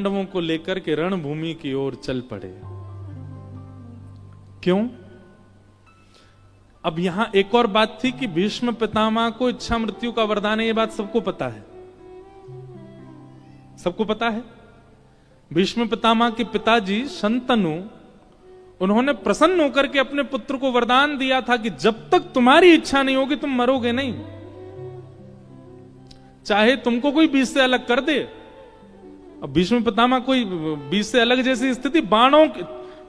पांडवों को लेकर के रणभूमि की ओर चल पड़े। क्यों? अब यहां एक और बात थी कि भीष्म पितामह को इच्छा मृत्यु का वरदान है, ये बात सबको पता है, सबको पता है। भीष्म पितामह के पिताजी शंतनु, उन्होंने प्रसन्न होकर के अपने पुत्र को वरदान दिया था कि जब तक तुम्हारी इच्छा नहीं होगी तुम मरोगे नहीं, चाहे तुमको कोई बीच से अलग कर दे। अब भीष्म पितामह कोई बीच से अलग जैसी स्थिति, बाणों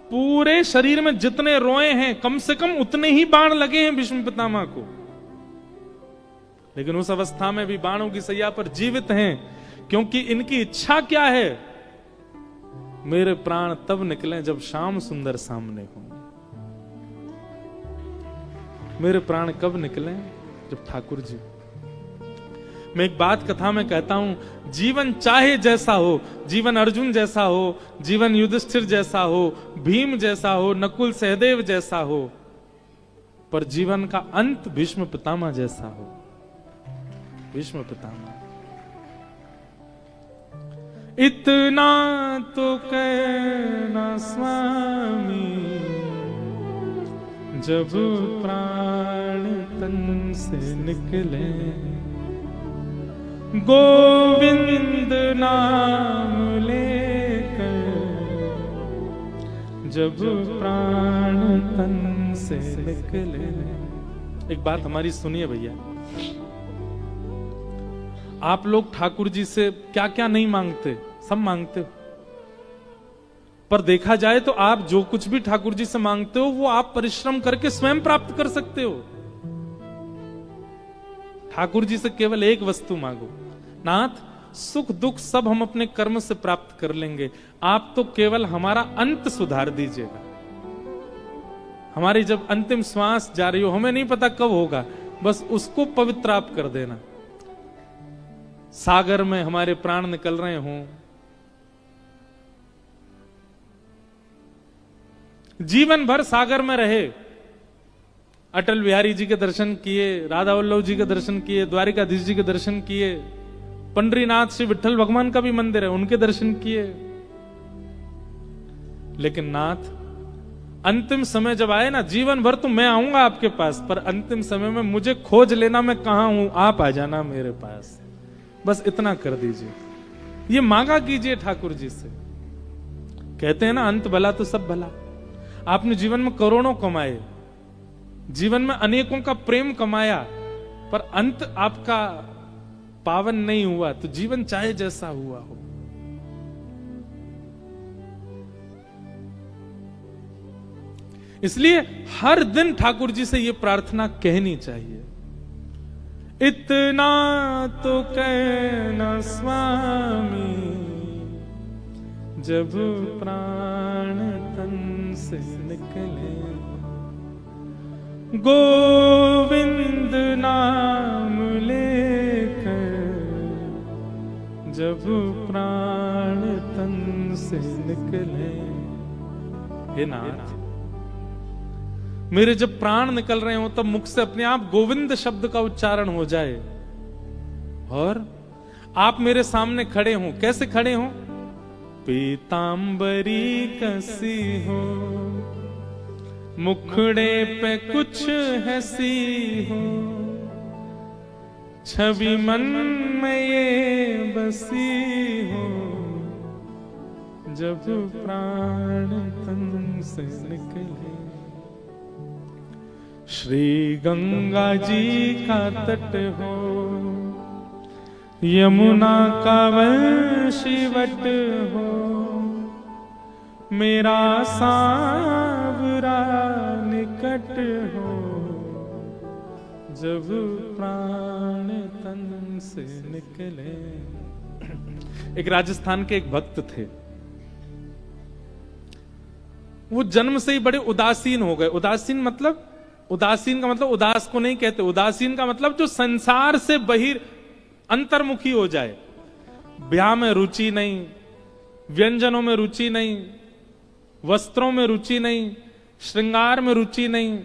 पूरे शरीर में जितने रोए हैं कम से कम उतने ही बाण लगे हैं भीष्म पितामह को, लेकिन उस अवस्था में भी बाणों की सैया पर जीवित हैं, क्योंकि इनकी इच्छा क्या है? मेरे प्राण तब निकले जब श्याम सुंदर सामने हो। मेरे प्राण कब निकले? जब ठाकुर जी। मैं एक बात कथा में कहता हूं, जीवन चाहे जैसा हो, जीवन अर्जुन जैसा हो, जीवन युधिष्ठिर जैसा हो, भीम जैसा हो, नकुल सहदेव जैसा हो, पर जीवन का अंत भीष्म पितामह जैसा हो। भीष्म पितामह इतना तो कहना स्वामी, जब प्राण तन से निकले, गोविंद नाम लेकर, जब प्राण तन से निकले। एक बात हमारी सुनिए भैया, आप लोग ठाकुर जी से क्या क्या नहीं मांगते, सब मांगते हो, पर देखा जाए तो आप जो कुछ भी ठाकुर जी से मांगते हो वो आप परिश्रम करके स्वयं प्राप्त कर सकते हो। ठाकुर जी से केवल एक वस्तु मांगो, नाथ सुख दुख सब हम अपने कर्म से प्राप्त कर लेंगे, आप तो केवल हमारा अंत सुधार दीजिएगा। हमारी जब अंतिम श्वास जा रही हो, हमें नहीं पता कब होगा, बस उसको पवित्र आप कर देना। सागर में हमारे प्राण निकल रहे हों, जीवन भर सागर में रहे, अटल बिहारी जी के दर्शन किए, राधा वल्लभ जी के दर्शन किए, द्वारिकाधीश जी के दर्शन किए, पंडरीनाथ श्री विठल भगवान का भी मंदिर है, उनके दर्शन किए, लेकिन नाथ अंतिम समय जब आए ना, जीवन भर तो मैं आऊंगा आपके पास, पर अंतिम समय में मुझे खोज लेना, मैं कहां हूं, आप आ जाना मेरे पास, बस इतना कर दीजिए। ये मांगा कीजिए ठाकुर जी से। कहते हैं ना, अंत भला तो सब भला। आपने जीवन में करोड़ों कमाए, जीवन में अनेकों का प्रेम कमाया, पर अंत आपका पावन नहीं हुआ, तो जीवन चाहे जैसा हुआ हो। इसलिए हर दिन ठाकुर जी से यह प्रार्थना कहनी चाहिए, इतना तो कहना स्वामी, जब प्राण तन से निकले, गोविंद नाम लेकर, जब प्राण तन से निकले। हे नाथ, मेरे जब प्राण निकल रहे हो तब मुख से अपने आप गोविंद शब्द का उच्चारण हो जाए, और आप मेरे सामने खड़े हो। कैसे खड़े हो? पीतांबरी कसी हो, मुखड़े पे कुछ हंसी हो, छवि मन में ये बसी हो, जब प्राण तन से निकले। श्री गंगा जी का तट हो, यमुना का वंशीवट हो, मेरा सांवरा निकट हो, जब प्राण तन से निकले। एक राजस्थान के एक भक्त थे, वो जन्म से ही बड़े उदासीन हो गए। उदासीन का मतलब उदास को नहीं कहते, उदासीन का मतलब जो संसार से बहिर अंतर्मुखी हो जाए। ब्याह में रुचि नहीं, व्यंजनों में रुचि नहीं, वस्त्रों में रुचि नहीं, श्रृंगार में रुचि नहीं,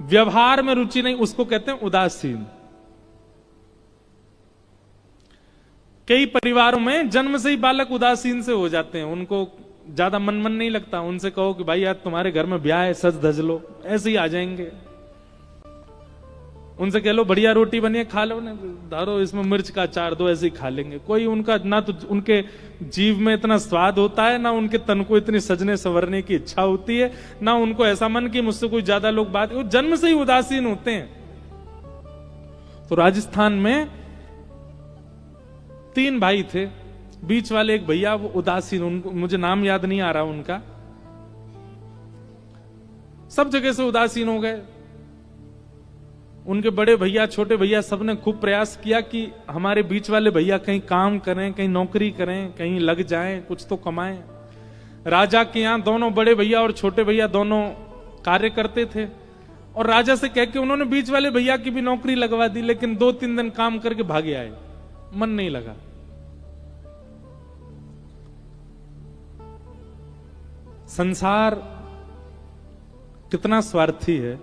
व्यवहार में रुचि नहीं, उसको कहते हैं उदासीन। कई परिवारों में जन्म से ही बालक उदासीन से हो जाते हैं, उनको ज्यादा मन नहीं लगता। उनसे कहो कि भाई आज तुम्हारे घर में ब्याह है, सज धज लो, ऐसे ही आ जाएंगे। उनसे कह लो बढ़िया रोटी बनी है, खा लो ना, धारो इसमें मिर्च का अचार दो, ऐसे ही खा लेंगे। कोई उनका ना तो उनके जीव में इतना स्वाद होता है, ना उनके तन को इतनी सजने संवरने की इच्छा होती है, ना उनको ऐसा मन कि मुझसे कोई ज्यादा लोग बात, वो जन्म से ही उदासीन होते हैं। तो राजस्थान में 3 भाई थे, बीच वाले एक भैया वो उदासीन, उनको मुझे नाम याद नहीं आ रहा उनका, सब जगह से उदासीन हो गए। उनके बड़े भैया छोटे भैया सबने खूब प्रयास किया कि हमारे बीच वाले भैया कहीं काम करें, कहीं नौकरी करें, कहीं लग जाएं, कुछ तो कमाएं। राजा के यहां दोनों बड़े भैया और छोटे भैया दोनों कार्य करते थे, और राजा से कह के उन्होंने बीच वाले भैया की भी नौकरी लगवा दी, लेकिन 2-3 दिन काम करके भागे आए, मन नहीं लगा। संसार कितना स्वार्थी है।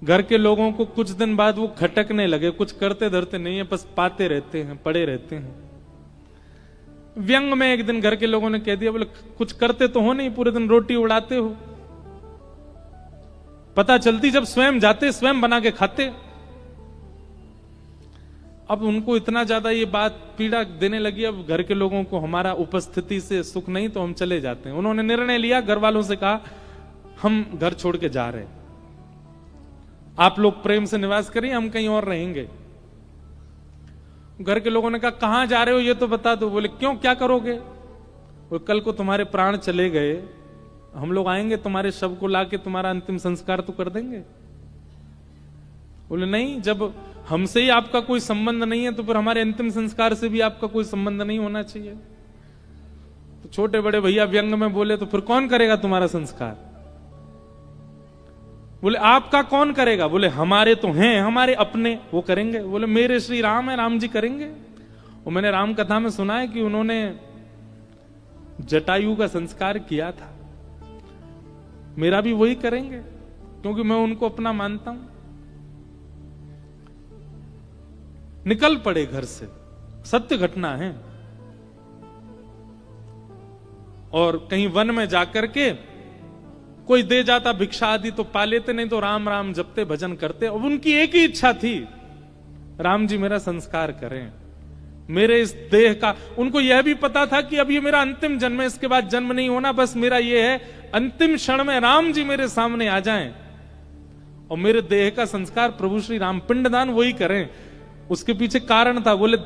घर के लोगों को कुछ दिन बाद वो खटकने लगे, कुछ करते धरते नहीं है, बस पाते रहते हैं, पड़े रहते हैं। व्यंग में एक दिन घर के लोगों ने कह दिया, बोले कुछ करते तो हो नहीं, पूरे दिन रोटी उड़ाते हो, पता चलती जब स्वयं जाते स्वयं बना के खाते। अब उनको इतना ज्यादा ये बात पीड़ा देने लगी, अब घर के लोगों को हमारा उपस्थिति से सुख नहीं, तो हम चले जाते हैं। उन्होंने निर्णय लिया, घर वालों से कहा हम घर छोड़ के जा रहे हैं, आप लोग प्रेम से निवास करिए, हम कहीं और रहेंगे। घर के लोगों ने कहा कहां जा रहे हो ये तो बता दो। बोले क्यों, क्या करोगे? वो कल को तुम्हारे प्राण चले गए, हम लोग आएंगे तुम्हारे शव को लाके तुम्हारा अंतिम संस्कार तो कर देंगे। बोले नहीं, जब हमसे ही आपका कोई संबंध नहीं है तो फिर हमारे अंतिम संस्कार से भी आपका कोई संबंध नहीं होना चाहिए। तो छोटे बड़े भैया व्यंग में बोले तो फिर कौन करेगा तुम्हारा संस्कार? बोले आपका कौन करेगा? बोले हमारे तो हैं, हमारे अपने, वो करेंगे। बोले मेरे श्री राम है, राम जी करेंगे। और मैंने राम कथा में सुना है कि उन्होंने जटायु का संस्कार किया था, मेरा भी वही करेंगे क्योंकि मैं उनको अपना मानता हूं। निकल पड़े घर से, सत्य घटना है। और कहीं वन में जाकर के कोई दे जाता भिक्षा आदि तो पा लेते, नहीं तो राम राम जपते भजन करते। अब उनकी एक ही इच्छा थी, राम जी मेरा संस्कार करें, मेरे इस देह का। उनको यह भी पता था कि अब ये मेरा अंतिम जन्म है, इसके बाद जन्म नहीं होना, बस मेरा ये है अंतिम क्षण में राम जी मेरे सामने आ जाएं और मेरे देह का संस्कार प्रभु श्री राम पिंडदान वही करें। उसके पीछे कारण था, बोले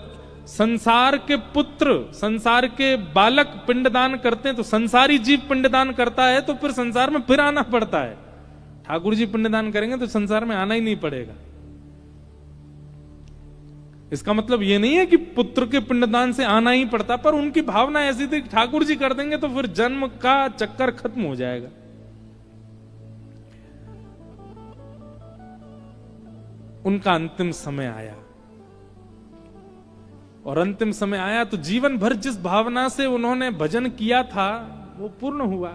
संसार के पुत्र, संसार के बालक पिंडदान करते हैं तो संसारी जीव पिंडदान करता है तो फिर संसार में फिर आना पड़ता है। ठाकुर जी पिंडदान करेंगे तो संसार में आना ही नहीं पड़ेगा। इसका मतलब यह नहीं है कि पुत्र के पिंडदान से आना ही पड़ता, पर उनकी भावना ऐसी थी कि ठाकुर जी कर देंगे तो फिर जन्म का चक्कर खत्म हो जाएगा। उनका अंतिम समय आया, और अंतिम समय आया तो जीवन भर जिस भावना से उन्होंने भजन किया था वो पूर्ण हुआ,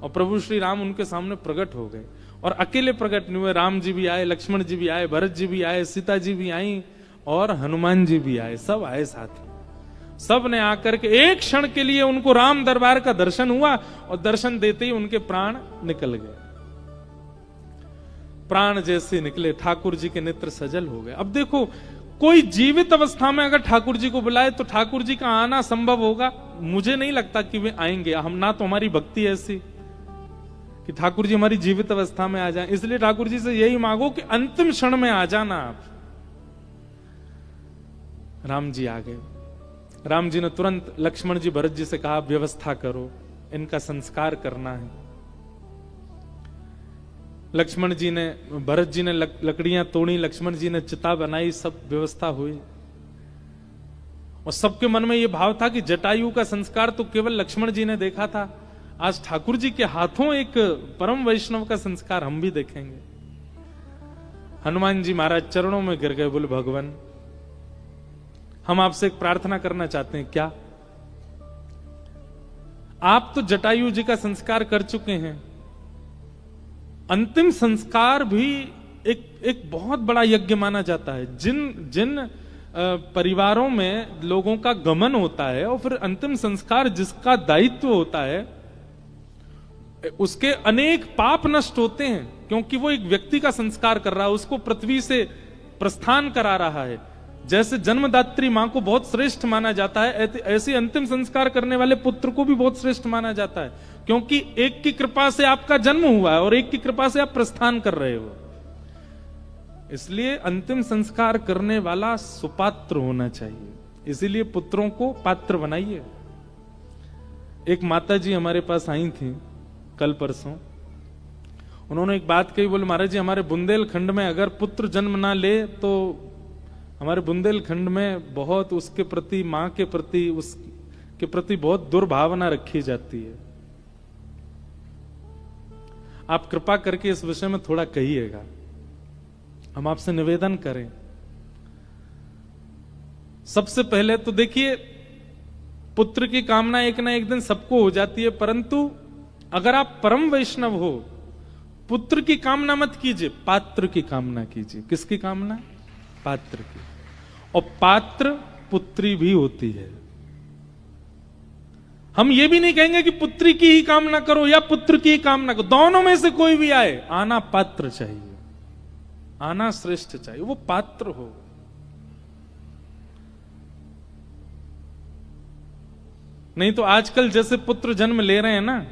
और प्रभु श्री राम उनके सामने प्रकट हो गए। और अकेले प्रकट नहीं हुए, राम जी भी आए, लक्ष्मण जी भी आए, भरत जी भी आए, सीता जी भी आई और हनुमान जी भी आए, सब आए साथ में। सब ने आकर के एक क्षण के लिए उनको राम दरबार का दर्शन हुआ, और दर्शन देते ही उनके प्राण निकल गए। प्राण जैसे निकले, ठाकुर जी के नेत्र सजल हो गए। अब देखो, कोई जीवित अवस्था में अगर ठाकुर जी को बुलाए तो ठाकुर जी का आना संभव होगा? मुझे नहीं लगता कि वे आएंगे। हम ना तो हमारी भक्ति ऐसी कि ठाकुर जी हमारी जीवित अवस्था में आ जाएं, इसलिए ठाकुर जी से यही मांगो कि अंतिम क्षण में आ जाना आप। राम जी आ गए। राम जी ने तुरंत लक्ष्मण जी भरत जी से कहा व्यवस्था करो, इनका संस्कार करना है। लक्ष्मण जी ने, भरत जी ने लकड़ियां तोड़ी, लक्ष्मण जी ने चिता बनाई, सब व्यवस्था हुई। और सबके मन में यह भाव था कि जटायु का संस्कार तो केवल लक्ष्मण जी ने देखा था, आज ठाकुर जी के हाथों एक परम वैष्णव का संस्कार हम भी देखेंगे। हनुमान जी महाराज चरणों में गिर गए, बोले भगवान हम आपसे एक प्रार्थना करना चाहते हैं। क्या? आप तो जटायु जी का संस्कार कर चुके हैं, अंतिम संस्कार भी एक बहुत बड़ा यज्ञ माना जाता है। जिन जिन परिवारों में लोगों का गमन होता है और फिर अंतिम संस्कार जिसका दायित्व होता है, उसके अनेक पाप नष्ट होते हैं, क्योंकि वो एक व्यक्ति का संस्कार कर रहा है, उसको पृथ्वी से प्रस्थान करा रहा है। जैसे जन्मदात्री मां को बहुत श्रेष्ठ माना जाता है, ऐसे अंतिम संस्कार करने वाले पुत्र को भी बहुत श्रेष्ठ माना जाता है, क्योंकि एक की कृपा से आपका जन्म हुआ है और एक की कृपा से आप प्रस्थान कर रहे हो। इसलिए अंतिम संस्कार करने वाला सुपात्र होना चाहिए, इसीलिए पुत्रों को पात्र बनाइए। एक माता जी हमारे पास आई थी कल परसों, उन्होंने एक बात कही, बोले महाराज जी हमारे बुंदेलखंड में अगर पुत्र जन्म ना ले तो हमारे बुंदेलखंड में बहुत उसके प्रति, मां के प्रति, उसके प्रति बहुत दुर्भावना रखी जाती है। आप कृपा करके इस विषय में थोड़ा कहिएगा, हम आपसे निवेदन करें। सबसे पहले तो देखिए, पुत्र की कामना एक ना एक दिन सबको हो जाती है, परंतु अगर आप परम वैष्णव हो, पुत्र की कामना मत कीजिए, पात्र की कामना कीजिए। किसकी कामना? पात्र की। और पात्र पुत्री भी होती है। हम ये भी नहीं कहेंगे कि पुत्री की ही कामना करो या पुत्र की ही कामना करो, दोनों में से कोई भी आए, आना पात्र चाहिए, आना श्रेष्ठ चाहिए, वो पात्र हो। नहीं तो आजकल जैसे पुत्र जन्म ले रहे हैं ना,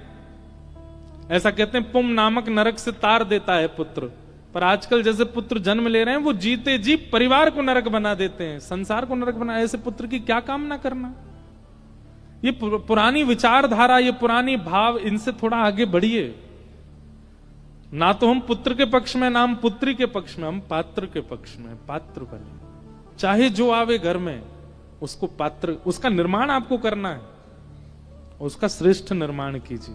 ऐसा कहते हैं पुम नामक नरक से तार देता है पुत्र, पर आजकल जैसे पुत्र जन्म ले रहे हैं वो जीते जी परिवार को नरक बना देते हैं, संसार को नरक बना। ऐसे पुत्र की क्या कामना करना? ये पुरानी विचारधारा, ये पुरानी भाव, इनसे थोड़ा आगे बढ़िए। ना तो हम पुत्र के पक्ष में, ना हम पुत्री के पक्ष में, हम पात्र के पक्ष में। पात्र बने, चाहे जो आवे घर में उसको पात्र, उसका निर्माण आपको करना है, उसका श्रेष्ठ निर्माण कीजिए।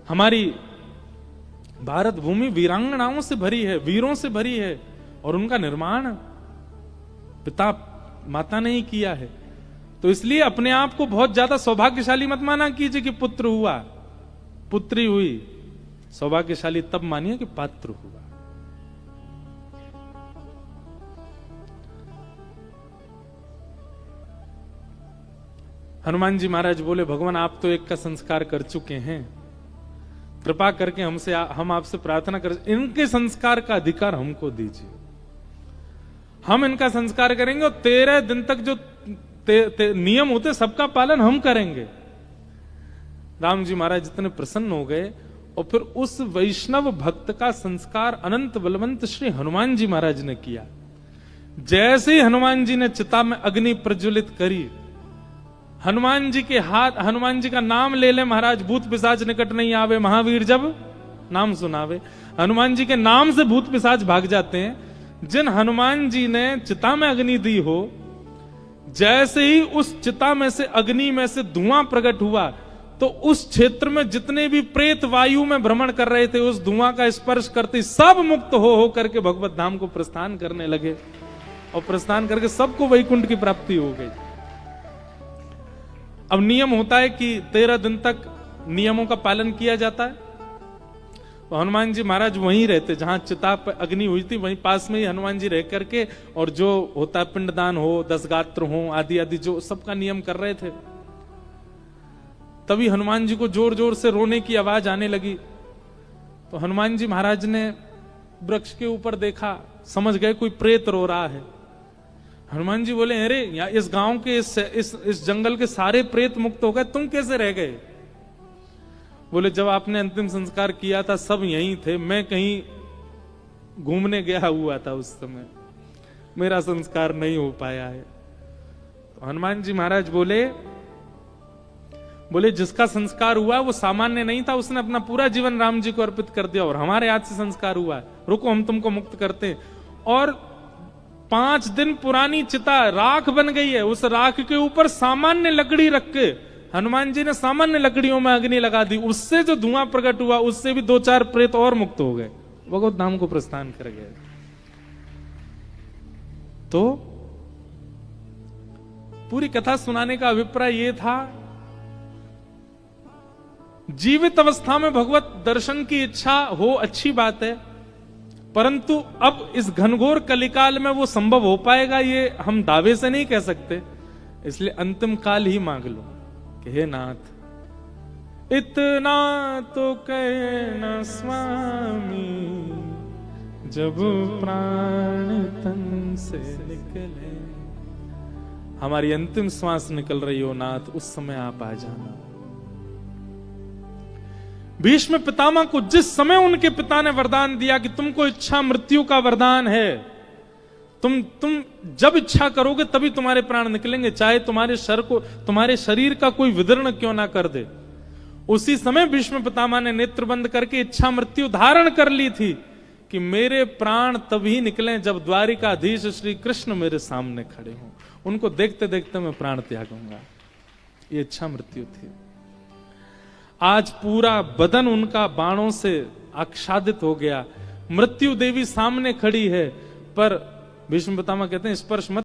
हमारी भारत भूमि वीरांगनाओं से भरी है, वीरों से भरी है, और उनका निर्माण पिता माता ने ही किया है। तो इसलिए अपने आप को बहुत ज्यादा सौभाग्यशाली मत माना कीजिए कि पुत्र हुआ, पुत्री हुई। सौभाग्यशाली तब मानिए कि पात्र हुआ। हनुमान जी महाराज बोले, भगवान आप तो एक का संस्कार कर चुके हैं, कृपा करके हम आपसे प्रार्थना कर, इनके संस्कार का अधिकार हमको दीजिए, हम इनका संस्कार करेंगे और 13 दिन तक जो नियम होते सबका पालन हम करेंगे। राम जी महाराज जितने प्रसन्न हो गए, और फिर उस वैष्णव भक्त का संस्कार अनंत बलवंत श्री हनुमान जी महाराज ने किया। जैसे ही हनुमान जी ने चिता में अग्नि प्रज्वलित करी, हनुमान जी के हाथ, हनुमान जी का नाम ले ले महाराज, भूत पिशाच निकट नहीं आवे, महावीर जब नाम सुनावे। हनुमान जी के नाम से भूत पिशाच भाग जाते हैं। जिन हनुमान जी ने चिता में अग्नि दी हो, जैसे ही उस चिता में से, अग्नि में से धुआं प्रकट हुआ, तो उस क्षेत्र में जितने भी प्रेत वायु में भ्रमण कर रहे थे, उस धुआं का स्पर्श करते सब मुक्त हो करके भगवत धाम को प्रस्थान करने लगे, और प्रस्थान करके सबको वैकुंठ की प्राप्ति हो गई। अब नियम होता है कि 13 दिन तक नियमों का पालन किया जाता है। तो हनुमान जी महाराज वहीं रहते, जहां चिता पर अग्नि हुई थी वहीं पास में ही हनुमान जी रह करके, और जो होता है पिंडदान हो, 10 गात्र हो, आदि आदि जो सबका नियम कर रहे थे। तभी हनुमान जी को जोर जोर से रोने की आवाज आने लगी। तो हनुमान जी महाराज ने वृक्ष के ऊपर देखा, समझ गए कोई प्रेत रो रहा है। हनुमान जी बोले, अरे या इस गांव के इस जंगल के सारे प्रेत मुक्त हो गए, तुम कैसे रह गए? बोले, जब आपने अंतिम संस्कार किया था सब यहीं थे, मैं कहीं घूमने गया हुआ था, उस समय मेरा संस्कार नहीं हो पाया है। तो हनुमान जी महाराज बोले जिसका संस्कार हुआ वो सामान्य नहीं था, उसने अपना पूरा जीवन राम जी को अर्पित कर दिया, और हमारे हाथ से संस्कार हुआ है, रुको हम तुमको मुक्त करते हैं। और 5 दिन पुरानी चिता राख बन गई है, उस राख के ऊपर सामान्य लकड़ी रख के हनुमान जी ने सामान्य लकड़ियों में अग्नि लगा दी, उससे जो धुआं प्रकट हुआ उससे भी 2-4 प्रेत और मुक्त हो गए, भगवत धाम को प्रस्थान कर गए। तो पूरी कथा सुनाने का अभिप्राय यह था जीवित अवस्था में भगवत दर्शन की इच्छा हो अच्छी बात है, परंतु अब इस घनघोर कलिकाल में वो संभव हो पाएगा ये हम दावे से नहीं कह सकते। इसलिए अंतिम काल ही मांग लो कि हे नाथ, इतना तो कहना स्वामी, जब प्राण तन से निकले, हमारी अंतिम श्वास निकल रही हो नाथ, उस समय आप आ जाना। भीष्म पितामह को जिस समय उनके पिता ने वरदान दिया कि तुमको इच्छा मृत्यु का वरदान है, तुम जब इच्छा करोगे तभी तुम्हारे प्राण निकलेंगे, चाहे तुम्हारे शरीर का कोई विदर्ण क्यों ना कर दे, उसी समय भीष्म पितामह ने नेत्र बंद करके इच्छा मृत्यु धारण कर ली थी कि मेरे प्राण तभी निकलें जब द्वारिकाधीश श्री कृष्ण मेरे सामने खड़े हों, उनको देखते देखते मैं प्राण त्यागूंगा। ये इच्छा मृत्यु थी। आज पूरा बदन उनका बाणों से आच्छादित हो गया, मृत्यु देवी सामने खड़ी है, पर भीष्म पितामह कहते हैं स्पर्श मत